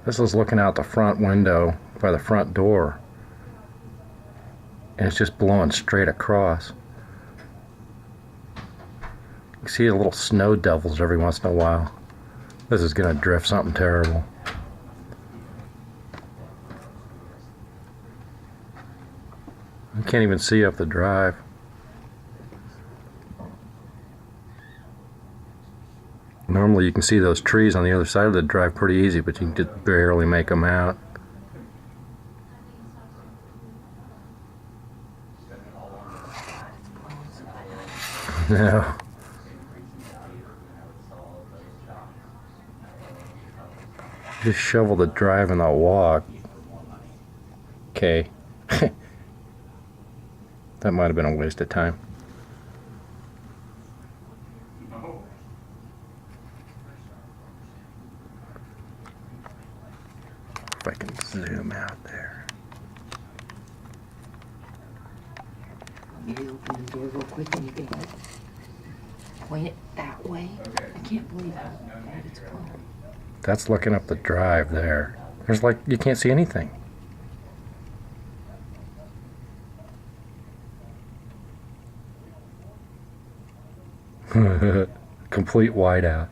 This is looking out the front window by the front door, and it's just blowing straight across. You see the little snow devils every once in a while. This is gonna drift something terrible. You can't even see up the drive. Normally you can see those trees on the other side of the drive pretty easy, but you can just barely make them out. No. Just shovel the drive and I'll walk. Okay. That might have been a waste of time. If I can zoom out there. Let me open the door real quick and you can like point it that way. I can't believe how bad it's going. That's looking up the drive there. There's like, you can't see anything. Complete whiteout.